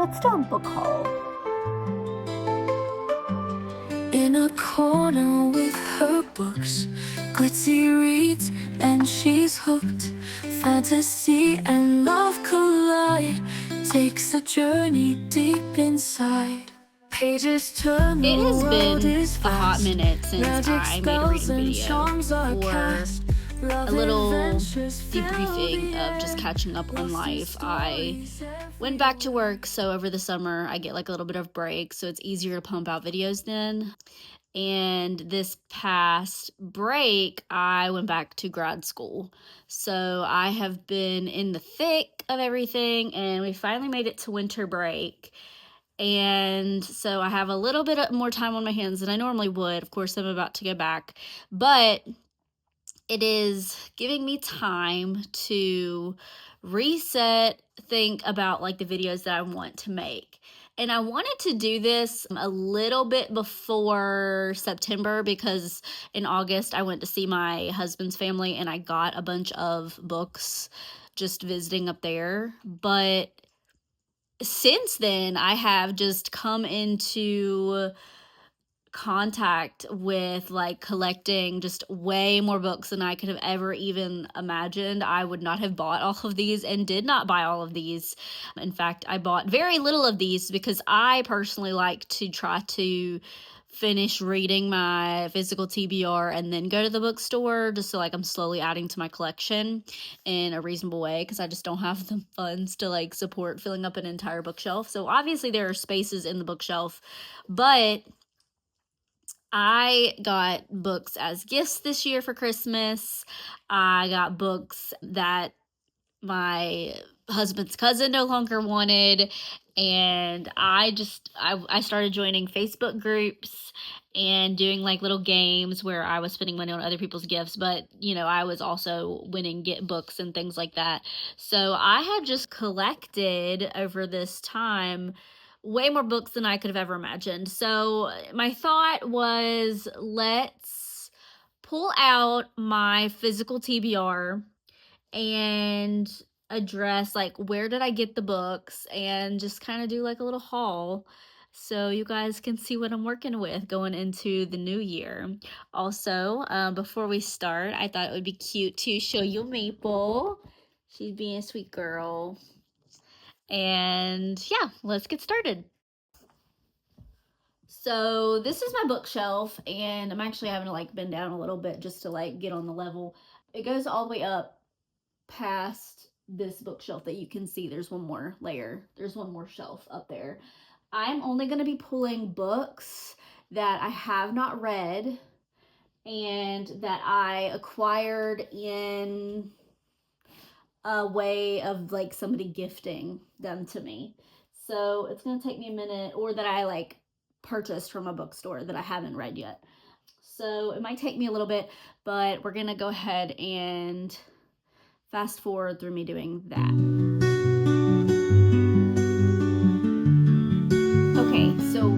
let's do a book haul. In a corner with her books, glitzy reads, and she's hooked. Fantasy and love collide, takes a journey deep inside. Pages turn, It the has world been is a hot vast. minute since Magic I made a reading spells and video, charms are or cast. a little debriefing of just catching up on life. I went back to work, so over the summer I get like a little bit of break, so it's easier to pump out videos then. And this past break, I went back to grad school. So I have been in the thick of everything, and we finally made it to winter break. And so I have a little bit more time on my hands than I normally would. Of course, I'm about to go back, but it is giving me time to reset, think about like the videos that I want to make. And I wanted to do this a little bit before September because in August I went to see my husband's family and I got a bunch of books just visiting up there. But since then, I have just come into contact with like collecting just way more books than I could have ever even imagined. I would not have bought all of these and did not buy all of these. In fact, I bought very little of these because I personally like to try to finish reading my physical TBR and then go to the bookstore, just so like I'm slowly adding to my collection in a reasonable way, because I just don't have the funds to like support filling up an entire bookshelf. So obviously there are spaces in the bookshelf, but I got books as gifts this year for Christmas. I got books that my husband's cousin no longer wanted, and I started joining Facebook groups and doing like little games where I was spending money on other people's gifts, but I was also winning get books and things like that. So I had just collected over this time way more books than I could have ever imagined. So my thought was, let's pull out my physical TBR and address like where did I get the books and just kind of do like a little haul so you guys can see what I'm working with going into the new year. Also, before we start, I thought it would be cute to show you Maple. She's being a sweet girl. And yeah, let's get started. So this is my bookshelf, and I'm actually having to like bend down a little bit just to like get on the level. It goes all the way up past this bookshelf that you can see. There's one more layer. There's one more shelf up there. I'm only going to be pulling books that I have not read and that I acquired in a way of like somebody gifting them to me. So it's going to take me a minute, or that I like purchased from a bookstore that I haven't read yet. So it might take me a little bit, but we're going to go ahead and fast forward through me doing that. Okay, so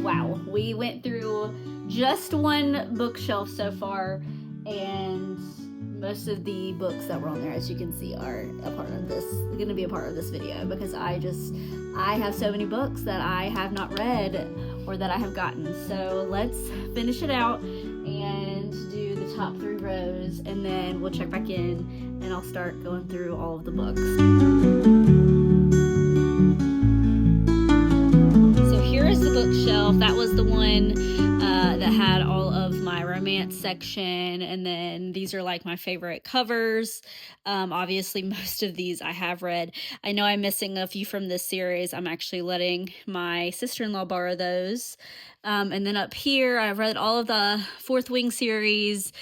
wow, we went through just one bookshelf so far, and most of the books that were on there, as you can see, are going to be a part of this video, because I have so many books that I have not read or that I have gotten. So let's finish it out and do the top 3 rows, and then we'll check back in and I'll start going through all of the books. So here is the bookshelf. That was the one that had all of my romance section, and then these are like my favorite covers. Obviously most of these I have read. I know I'm missing a few from this series. I'm actually letting my sister-in-law borrow those. And then up here I've read all of the Fourth Wing series,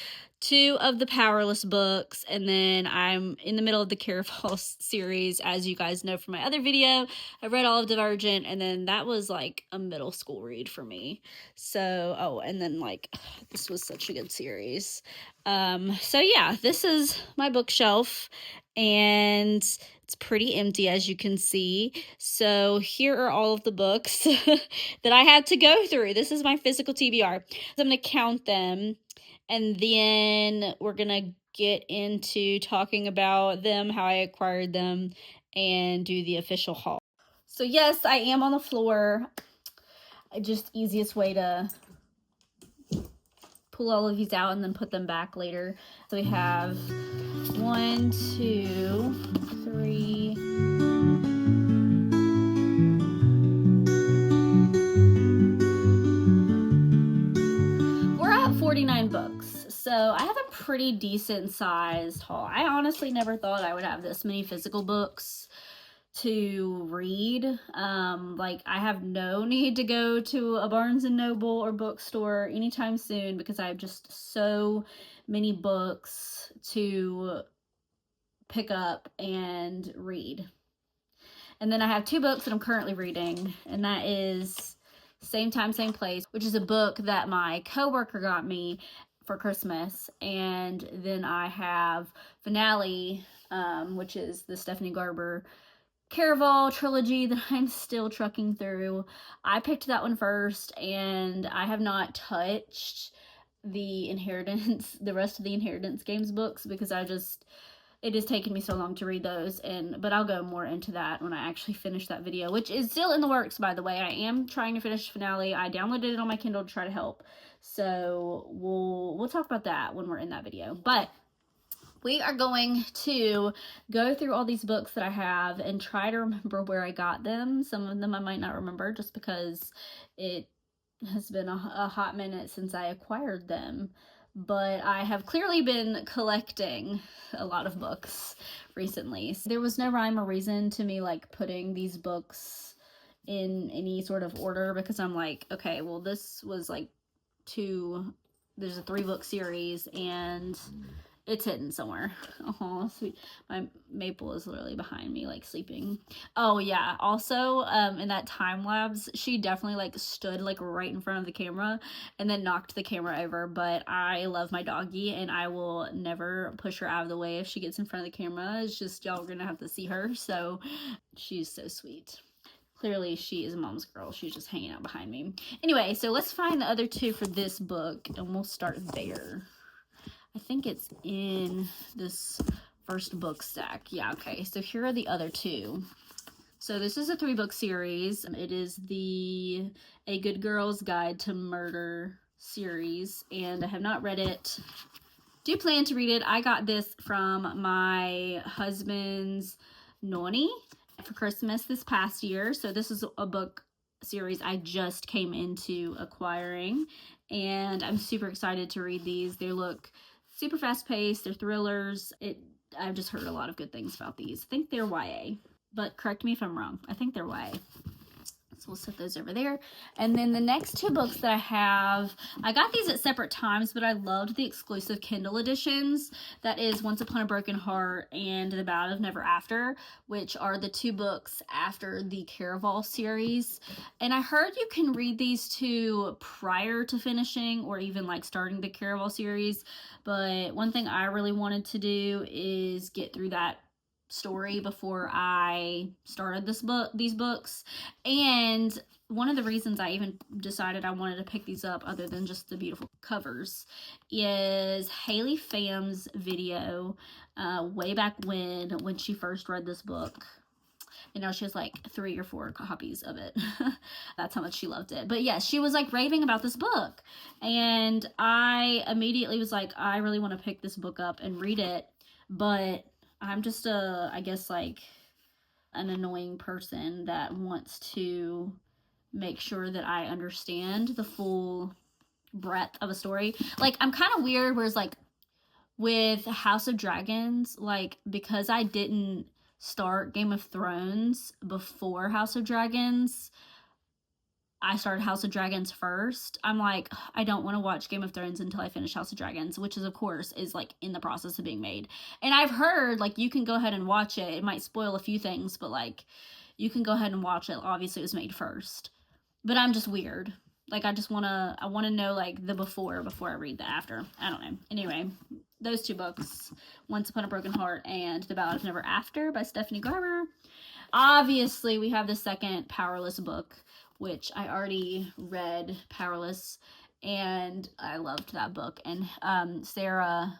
2 of the Powerless books, and then I'm in the middle of the Caraval series. As you guys know from my other video, I read all of Divergent, and then that was like a middle school read for me. So, and then like, this was such a good series. So yeah, this is my bookshelf, and it's pretty empty, as you can see. So here are all of the books that I had to go through. This is my physical TBR. So I'm going to count them, and then we're going to get into talking about them, how I acquired them, and do the official haul. So yes, I am on the floor. Just easiest way to pull all of these out and then put them back later. So we have 1, 2, 3. We're at 49 books. So I have a pretty decent sized haul. I honestly never thought I would have this many physical books to read. Like, I have no need to go to a Barnes and Noble or bookstore anytime soon because I have just so many books to pick up and read. And then I have 2 books that I'm currently reading, and that is Same Time, Same Place, which is a book that my coworker got me for Christmas. And then I have Finale, which is the Stephanie Garber Caraval trilogy that I'm still trucking through. I picked that one first, and I have not touched the rest of the Inheritance Games books because it has taken me so long to read those, but I'll go more into that when I actually finish that video, which is still in the works, by the way. I am trying to finish Finale. I downloaded it on my Kindle to try to help, so we'll talk about that when we're in that video. But we are going to go through all these books that I have and try to remember where I got them. Some of them I might not remember just because it has been a hot minute since I acquired them. But I have clearly been collecting a lot of books recently. So there was no rhyme or reason to me like putting these books in any sort of order because I'm like, okay, well, this was like there's a 3-book series and it's hidden somewhere. Oh, sweet. My Maple is literally behind me, like sleeping. Oh yeah. Also, in that time lapse, she definitely like stood like right in front of the camera and then knocked the camera over. But I love my doggy and I will never push her out of the way if she gets in front of the camera. It's just y'all are gonna have to see her. So she's so sweet. Clearly, she is a mom's girl. She's just hanging out behind me. Anyway, so let's find the other 2 for this book and we'll start there. I think it's in this first book stack. Yeah, okay. So here are the other 2. So this is a 3-book series. It is the A Good Girl's Guide to Murder series, and I have not read it. Do plan to read it. I got this from my husband's nonni for Christmas this past year. So this is a book series I just came into acquiring, and I'm super excited to read these. They look super fast-paced. They're thrillers. I've just heard a lot of good things about these. I think they're YA, but correct me if I'm wrong. I think they're YA. So we'll set those over there. And then the next 2 books that I have, I got these at separate times, but I loved the exclusive Kindle editions. That is Once Upon a Broken Heart and The Ballad of Never After, which are the 2 books after the Caraval series. And I heard you can read these 2 prior to finishing or even like starting the Caraval series. But one thing I really wanted to do is get through that story before I started these books. And one of the reasons I even decided I wanted to pick these up, other than just the beautiful covers, is Haley Pham's video way back when she first read this book. And now she has like 3 or 4 copies of it. That's how much she loved it. But yes, she was like raving about this book. And I immediately was like, I really want to pick this book up and read it. But I'm just I guess like an annoying person that wants to make sure that I understand the full breadth of a story. Like, I'm kind of weird, whereas like with House of Dragons, like, because I didn't start Game of Thrones before House of Dragons, I started House of Dragons first. I'm like, I don't want to watch Game of Thrones until I finish House of Dragons, which is, of course, is like in the process of being made. And I've heard like you can go ahead and watch it. It might spoil a few things, but like you can go ahead and watch it. Obviously, it was made first. But I'm just weird. Like, I want to know like the before I read the after. I don't know. Anyway, those 2 books, Once Upon a Broken Heart and The Ballad of Never After by Stephanie Garber. Obviously, we have the second Powerless book, which I already read, Powerless, and I loved that book. And Sarah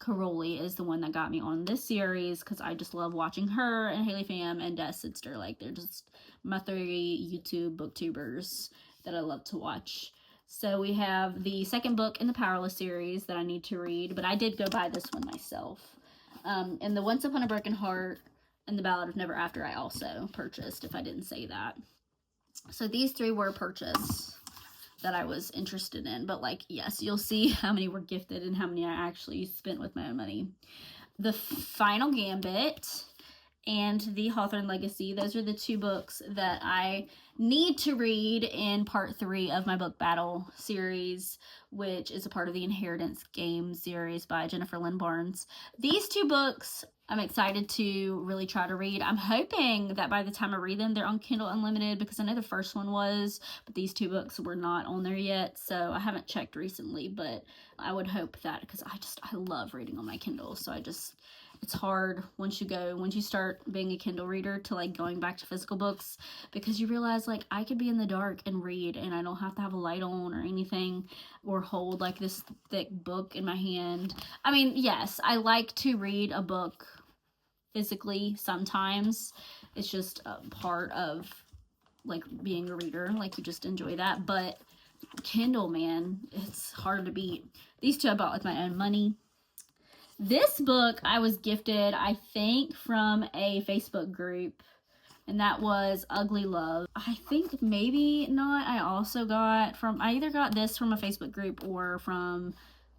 Caroli is the one that got me on this series because I just love watching her and Haley Pham and Des Sidster. Like, they're just my 3 YouTube booktubers that I love to watch. So we have the second book in the Powerless series that I need to read, but I did go buy this one myself. And the Once Upon a Broken Heart and the Ballad of Never After I also purchased, if I didn't say that. So these 3 were purchased that I was interested in, but like, yes, you'll see how many were gifted and how many I actually spent with my own money. The Final Gambit and the Hawthorne Legacy, those are the 2 books that I need to read in part 3 of my book battle series, which is a part of the Inheritance Game series by Jennifer Lynn Barnes. These 2 books I'm excited to really try to read. I'm hoping that by the time I read them, they're on Kindle Unlimited, because I know the first one was, but these 2 books were not on there yet, so I haven't checked recently, but I would hope that, because I love reading on my Kindle, so it's hard once you start being a Kindle reader to like going back to physical books, because you realize like I could be in the dark and read and I don't have to have a light on or anything, or hold like this thick book in my hand. I mean, yes, I like to read a book physically sometimes. It's just a part of like being a reader, like you just enjoy that. But Kindle, man, it's hard to beat. These 2 I bought with my own money. This book I was gifted, I think, from a Facebook group, and that was Ugly Love. I think maybe not. I either got this from a Facebook group or from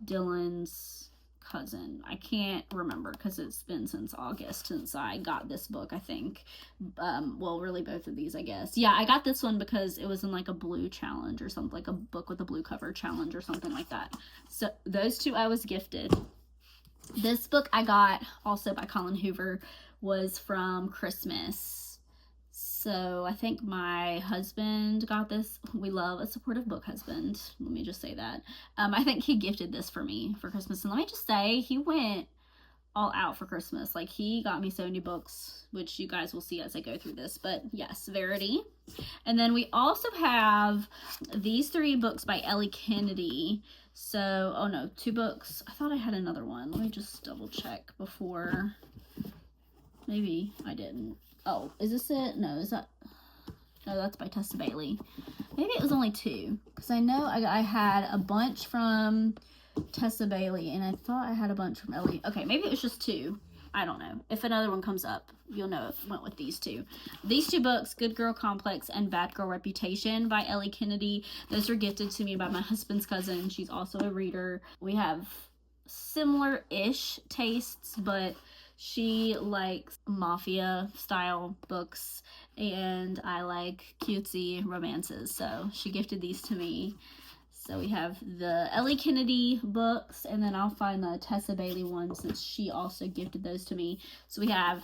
Dylan's cousin. I can't remember because it's been since August since I got this book, I think. Well, really both of these, I guess. Yeah, I got this one because it was in like a blue challenge or something, like a book with a blue cover challenge or something like that. So those 2 I was gifted. This book I got also by Colin Hoover was from Christmas. So I think my husband got this. We love a supportive book husband. Let me just say that. I think he gifted this for me for Christmas. And let me just say, he went all out for Christmas. Like, he got me so many books, which you guys will see as I go through this. But yes, Verity. And then we also have these 3 books by Ellie Kennedy. So, oh no, 2 books. I thought I had another one. Let me just double check before. Maybe I didn't. Oh, is this it? No, no, that's by Tessa Bailey. Maybe it was only 2, because I know I had a bunch from Tessa Bailey, and I thought I had a bunch from Ellie. Okay, maybe it was just 2. I don't know. If another one comes up, you'll know it went with these 2. These 2 books, Good Girl Complex and Bad Girl Reputation by Ellie Kennedy, those were gifted to me by my husband's cousin. She's also a reader. We have similar-ish tastes, but she likes mafia-style books, and I like cutesy romances, so she gifted these to me. So we have the Ellie Kennedy books, and then I'll find the Tessa Bailey one since she also gifted those to me. So we have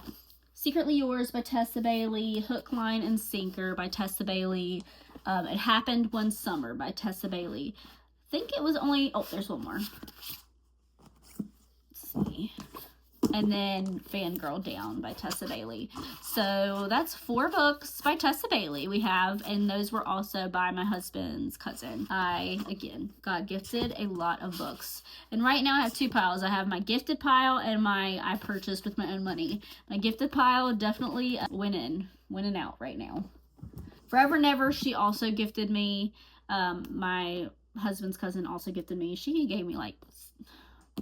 Secretly Yours by Tessa Bailey, Hook, Line, and Sinker by Tessa Bailey, It Happened One Summer by Tessa Bailey. I think it was only, oh, there's one more. Let's see. And then Fangirl Down by Tessa Bailey. So that's 4 books by Tessa Bailey we have, and those were also by my husband's cousin. I, again, got gifted a lot of books. And right now I have 2 piles. I have my gifted pile and my I purchased with my own money. My gifted pile definitely winning out right now. Forever Never, she also gifted me. My husband's cousin also gifted me. She gave me like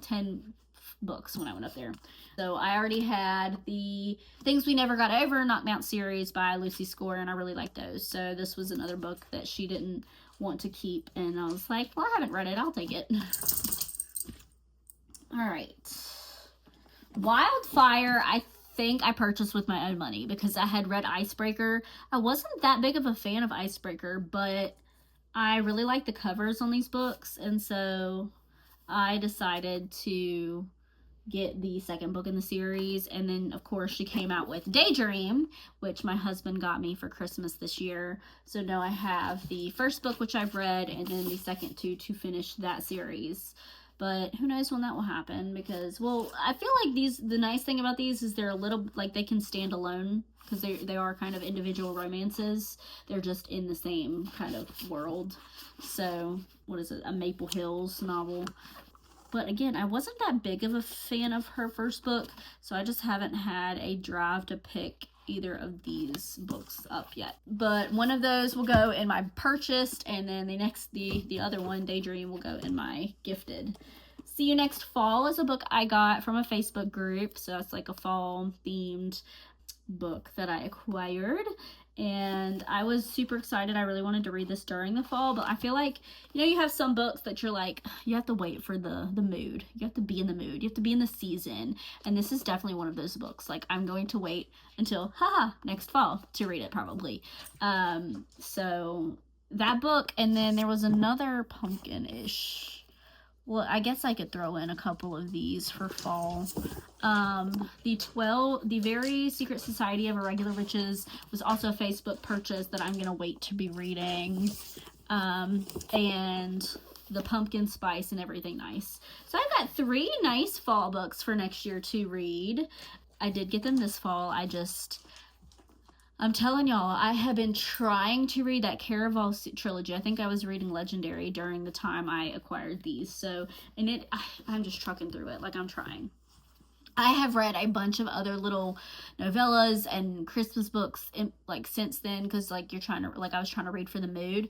10 books when I went up there. So I already had the Things We Never Got Over Knockdown series by Lucy Score, and I really like those. So this was another book that she didn't want to keep, and I was like, well, I haven't read it, I'll take it. All right. Wildfire, I think I purchased with my own money because I had read Icebreaker. I wasn't that big of a fan of Icebreaker, but I really like the covers on these books, and so I decided to get the second book in the series. And then of course she came out with Daydream, which my husband got me for Christmas this year. So now I have the first book, which I've read, and then the second 2 to finish that series. But who knows when that will happen, because, well, I feel like the nice thing about these is they're a little, like, they can stand alone, because they are kind of individual romances. They're just in the same kind of world. So what is it, a Maple Hills novel. But again, I wasn't that big of a fan of her first book, so I just haven't had a drive to pick either of these books up yet. But one of those will go in my purchased, and then the other one, Daydream, will go in my gifted. See You Next Fall is a book I got from a Facebook group, so that's like a fall themed book that I acquired, and I was super excited. I really wanted to read this during the fall, but I feel like, you know, you have some books that you're like, you have to wait for the mood. You have to be in the mood. You have to be in the season, and this is definitely one of those books. Like, I'm going to wait until next fall to read it, probably. So that book, and then there was another pumpkin-ish. Well, I guess I could throw in a couple of these for fall. The Very Secret Society of Irregular Witches was also a Facebook purchase that I'm going to wait to be reading. And the Pumpkin Spice and Everything Nice. So I've got 3 nice fall books for next year to read. I did get them this fall. I'm telling y'all, I have been trying to read that Caraval trilogy. I think I was reading Legendary during the time I acquired these. So, and I'm just trucking through it. Like, I'm trying. I have read a bunch of other little novellas and Christmas books since then, because I was trying to read for the mood.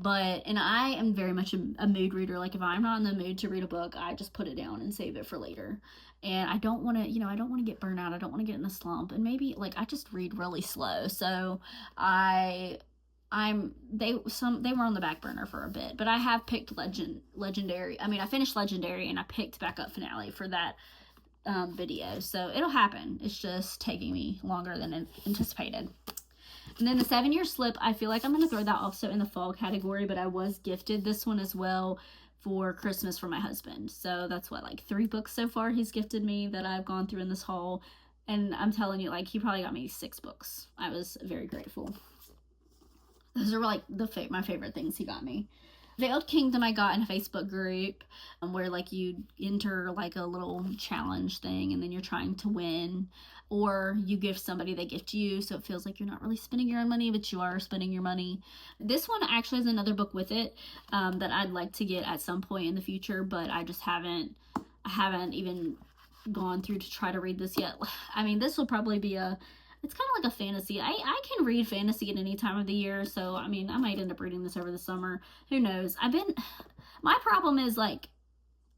And I am very much a mood reader. Like, if I'm not in the mood to read a book, I just put it down and save it for later. And I don't want to get burnt out. I don't want to get in a slump. And maybe I just read really slow. So they were on the back burner for a bit, but I have picked Legendary. I mean, I finished Legendary and I picked back up Finale for that video. So it'll happen. It's just taking me longer than anticipated. And then the 7-Year Slip, I feel like I'm going to throw that also in the fall category, but I was gifted this one as well for Christmas from my husband. So that's 3 books so far he's gifted me that I've gone through in this haul. And I'm telling you, he probably got me 6 books. I was very grateful. Those are my favorite things he got me. Veiled Kingdom I got in a Facebook group where you enter a little challenge thing and then you're trying to win, or you gift somebody, they gift you, so it feels like you're not really spending your own money, but you are spending your money. This one actually has another book with it that I'd like to get at some point in the future, but I haven't even gone through to try to read this yet. I mean, this will probably be it's kind of like a fantasy. I can read fantasy at any time of the year, so I mean, I might end up reading this over the summer. Who knows? My problem is like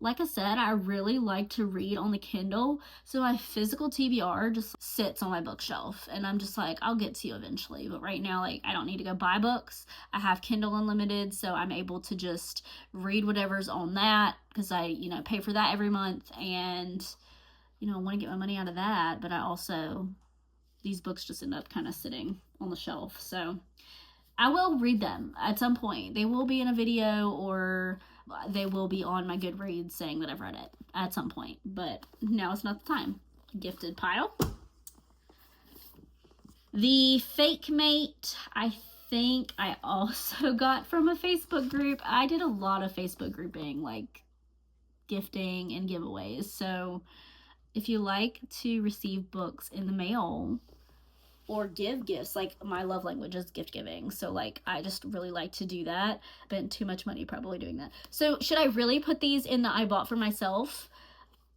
I said, I really like to read on the Kindle, so my physical TBR just sits on my bookshelf, and I'm just like, I'll get to you eventually. But right now, I don't need to go buy books. I have Kindle Unlimited, so I'm able to just read whatever's on that, because I, pay for that every month, and, I want to get my money out of that, but I also, these books just end up kind of sitting on the shelf. So I will read them at some point. They will be in a video, or they will be on my Goodreads saying that I've read it at some point. But now it's not the time. Gifted pile. The Fake Mate, I think I also got from a Facebook group. I did a lot of Facebook grouping, gifting and giveaways. So if you like to receive books in the mail or give gifts, my love language is gift giving, so I just really like to do that. Spent too much money probably doing that. So should I really put these in the I bought for myself?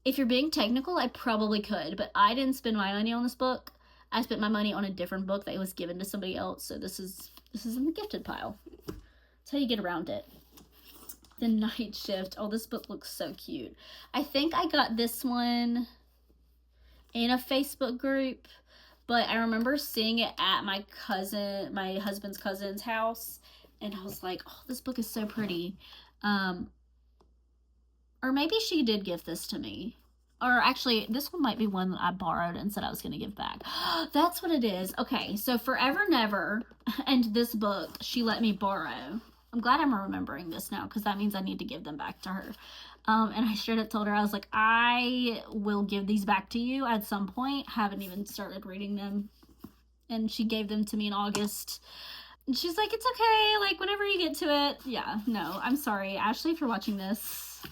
If you're being technical, I probably could, but I didn't spend my money on this book. I spent my money on a different book that was given to somebody else, so this is in the gifted pile. That's how you get around it. The Night Shift. Oh, this book looks so cute. I think I got this one in a Facebook group, but I remember seeing it at my husband's cousin's house, and I was like, oh, this book is so pretty. Or maybe she did gift this to me. Or actually, this one might be one that I borrowed and said I was going to give back. That's what it is. Okay, so Forever Never and this book she let me borrow. I'm glad I'm remembering this now, because that means I need to give them back to her. And I straight up told her, I was like, I will give these back to you at some point. Haven't even started reading them. And she gave them to me in August. And she's like, it's okay, whenever you get to it. Yeah, no, I'm sorry, Ashley, if you're watching this.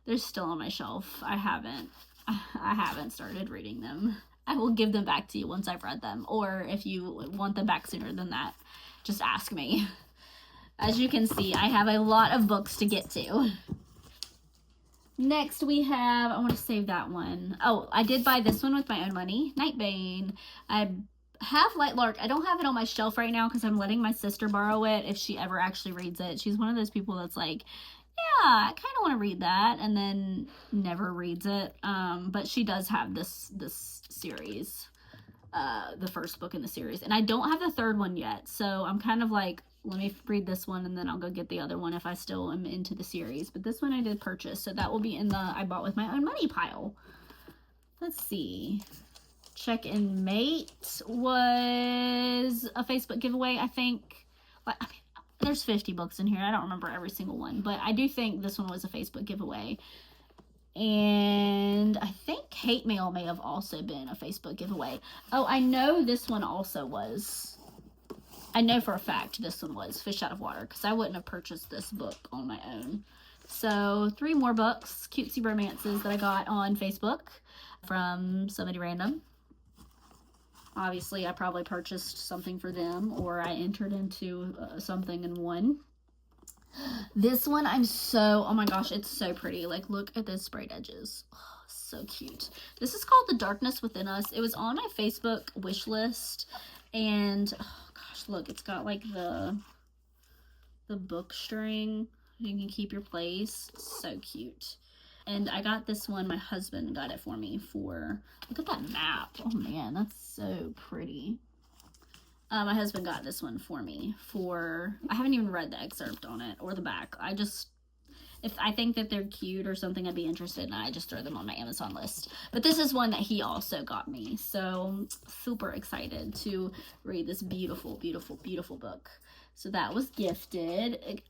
They're still on my shelf. I haven't started reading them. I will give them back to you once I've read them. Or if you want them back sooner than that, just ask me. As you can see, I have a lot of books to get to. Next we have, I want to save that one. Oh, I did buy this one with my own money. Nightbane. I have Lightlark. I don't have it on my shelf right now because I'm letting my sister borrow it if she ever actually reads it. She's one of those people that's like, yeah, I kind of want to read that, and then never reads it. But she does have this series, the first book in the series, and I don't have the third one yet. So I'm kind of like, let me read this one and then I'll go get the other one if I still am into the series. But this one I did purchase, so that will be in the I bought with my own money pile. Let's see. Check and Mate was a Facebook giveaway, I think. I mean, there's 50 books in here. I don't remember every single one, but I do think this one was a Facebook giveaway. And I think Hate Mail may have also been a Facebook giveaway. Oh, I know this one also was. I know for a fact this one was Fish Out of Water, because I wouldn't have purchased this book on my own. So 3 more books, cutesy romances that I got on Facebook from somebody random. Obviously, I probably purchased something for them, or I entered into something and won. This one, oh my gosh, it's so pretty. Like, look at those sprayed edges. Oh, so cute. This is called The Darkness Within Us. It was on my Facebook wish list, and oh gosh, look, it's got like the book string. You can keep your place. So cute. And I got this one, my husband got it for me for, look at that map. Oh man, that's so pretty. My husband got this one for me for, I haven't even read the excerpt on it or the back. If I think that they're cute or something, I'd be interested, and I just throw them on my Amazon list. But this is one that he also got me. So super excited to read this beautiful, beautiful, beautiful book. So that was gifted.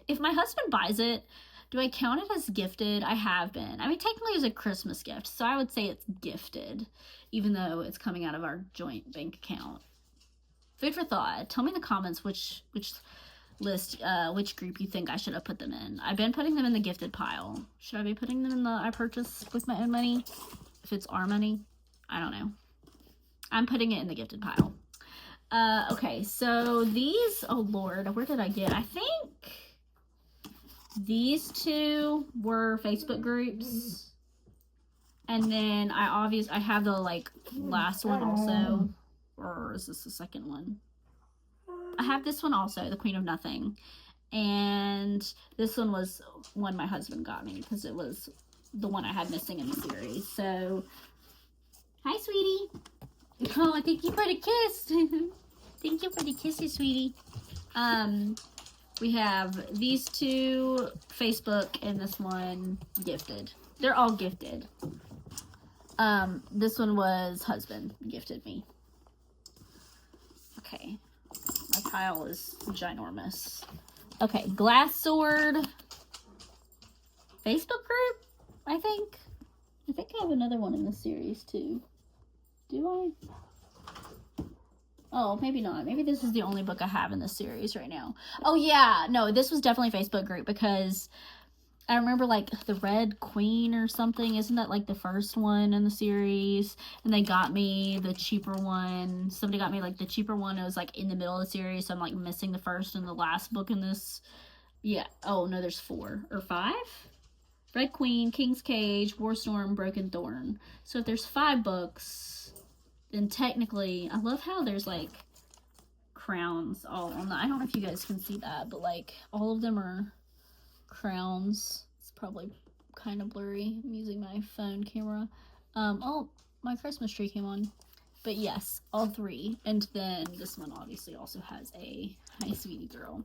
If my husband buys it, do I count it as gifted? I have been. I mean, technically it was a Christmas gift, so I would say it's gifted, even though it's coming out of our joint bank account. Food for thought. Tell me in the comments which list, which group you think I should have put them in. I've been putting them in the gifted pile. Should I be putting them in the I purchased with my own money? If it's our money? I don't know. I'm putting it in the gifted pile. Okay, so these, oh Lord, where did I get? I think these 2 were Facebook groups. And then I have the like last one also. Or is this the second one? I have this one also, The Queen of Nothing. And this one was one my husband got me because it was the one I had missing in the series. So, hi, sweetie. Oh, thank you for the kiss. Thank you for the kisses, sweetie. We have these 2 Facebook and this one gifted. They're all gifted. This one was husband gifted me. Okay. My pile is ginormous. Okay, Glass Sword. Facebook group, I think. I think I have another one in this series too. Do I? Oh, maybe not. Maybe this is the only book I have in this series right now. Oh yeah, no, this was definitely Facebook group because I remember like the Red Queen or something. Isn't that like the first one in the series? And they got me the cheaper one. Somebody got me like the cheaper one. It was like in the middle of the series. So I'm like missing the first and the last book in this. Yeah. Oh no, there's 4 or 5. Red Queen, King's Cage, Warstorm, Broken Thorn. So if there's 5 books, then technically, I love how there's like crowns all on the, I don't know if you guys can see that, but like all of them are crowns. It's probably kind of blurry. I'm using my phone camera. Oh, my Christmas tree came on. But yes, all 3. And then this one obviously also has a Hi Sweetie Girl.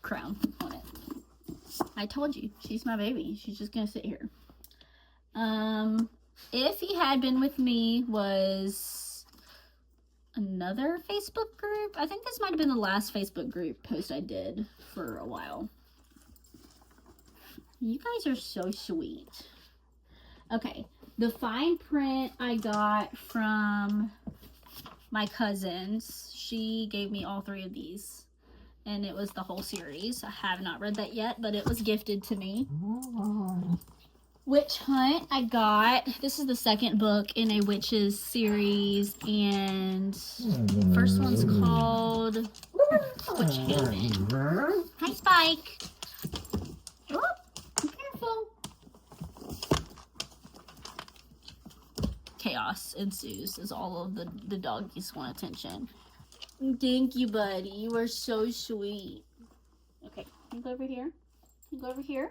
Crown on it. I told you, she's my baby. She's just gonna sit here. If He Had Been With Me was another Facebook group. I think this might have been the last Facebook group post I did for a while. You guys are so sweet. Okay, the fine print I got from my cousins. She gave me all 3 of these. And it was the whole series. I have not read that yet, but it was gifted to me. Witch Hunt I got. This is the second book in a witches series, and first one's called Witch Haven. Hi, Spike. Oh, be careful. Chaos ensues as all of the doggies want attention. Thank you, buddy. You are so sweet. Okay, can you go over here? Can you go over here?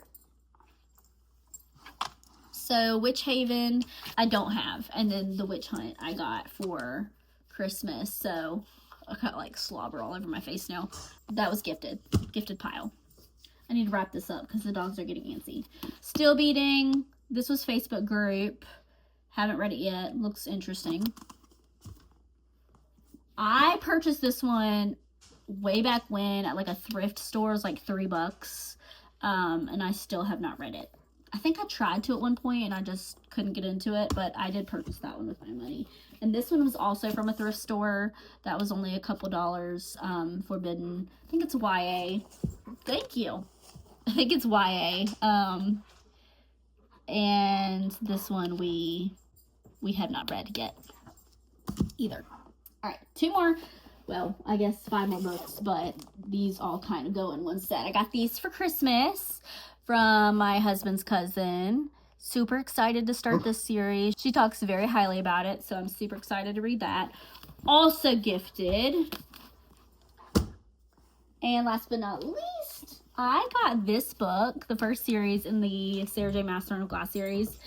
So, Witch Haven, I don't have. And then the Witch Hunt I got for Christmas. So, I got like slobber all over my face now. That was gifted. Gifted pile. I need to wrap this up because the dogs are getting antsy. Still Beating. This was Facebook group. Haven't read it yet. Looks interesting. I purchased this one way back when at like a thrift store. It was like $3. And I still have not read it. I think I tried to at one point and I just couldn't get into it, but I did purchase that one with my money. And this one was also from a thrift store. That was only a couple dollars. Forbidden. I think it's YA. Thank you. I think it's YA. And this one we have not read yet either. All right, 2 more. Well, I guess 5 more books, but these all kind of go in one set. I got these for Christmas from my husband's cousin. Super excited to start this series. She talks very highly about it, so I'm super excited to read that. Also gifted. And last but not least, I got this book, the first series in the Sarah J. Maas Throne of Glass series,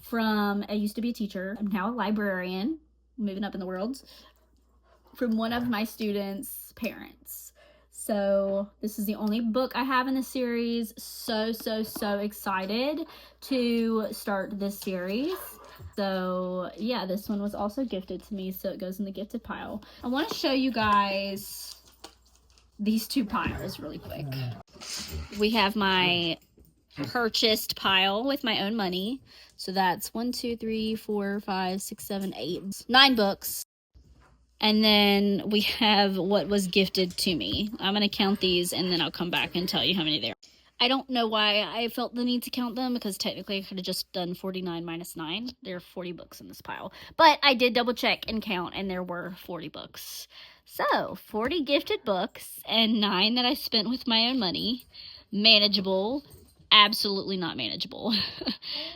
from I used to be a teacher. I'm now a librarian, moving up in the world, from one of my students' parents. So this is the only book I have in the series. So excited to start this series. So yeah, this one was also gifted to me, so it goes in the gifted pile. I want to show you guys these 2 piles really quick. We have my purchased pile with my own money. So that's 1, 2, 3, 4, 5, 6, 7, 8, 9 books. And then we have what was gifted to me. I'm going to count these and then I'll come back and tell you how many there are. I don't know why I felt the need to count them because technically I could have just done 49 minus 9. There are 40 books in this pile. But I did double check and count and there were 40 books. So 40 gifted books and 9 that I spent with my own money. Manageable. Absolutely not manageable.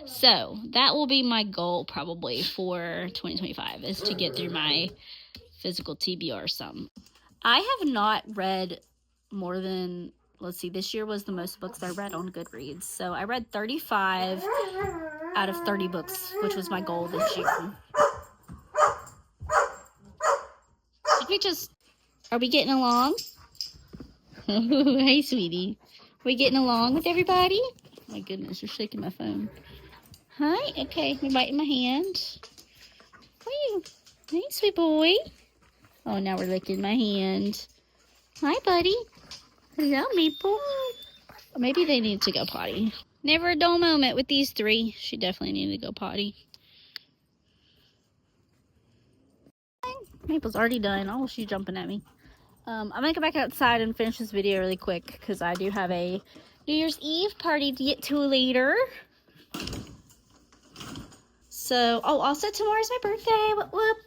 So that will be my goal probably for 2025 is to get through my physical TBR some. I have not read more than, let's see, this year was the most books I read on Goodreads. So I read 35 out of 30 books, which was my goal this year. Are we getting along? Hey, sweetie. Are we getting along with everybody? My goodness, you're shaking my phone. Hi, okay, you're biting my hand. Woo. Hey, sweet boy. Oh, now we're licking my hand. Hi, buddy. Hello, Maple. Maybe they need to go potty. Never a dull moment with these 3. She definitely needed to go potty. Maple's already done. Oh, she's jumping at me. I'm going to go back outside and finish this video really quick because I do have a New Year's Eve party to get to later. So, oh, also tomorrow's my birthday. Whoop, whoop.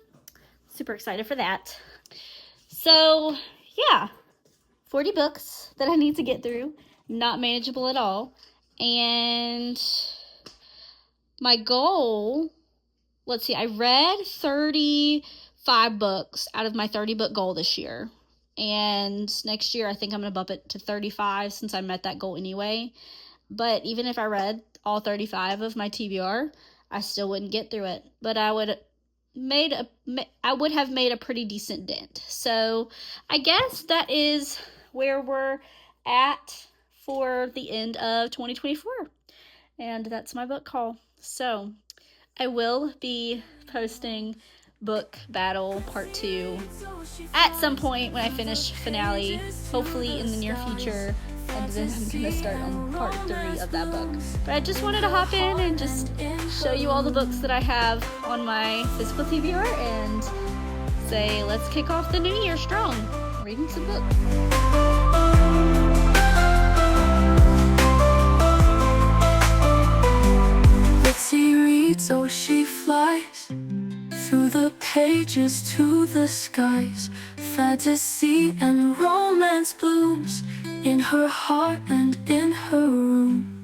Super excited for that. So, yeah, 40 books that I need to get through. Not manageable at all. And my goal, let's see, I read 35 books out of my 30-book goal this year. And next year, I think I'm going to bump it to 35 since I met that goal anyway. But even if I read all 35 of my TBR, I still wouldn't get through it. But I would have made a pretty decent dent. So I guess that is where we're at for the end of 2024. And that's my book haul. So I will be posting book battle part 2 at some point when I finish finale, hopefully in the near future, and then I'm gonna start on part 3 of that book. But I just wanted to hop in and just show you all the books that I have on my physical TBR and say let's kick off the new year strong, reading some books. Betsy reads, oh she flies through the pages to the skies. fantasy and romance blooms in her heart and in her room.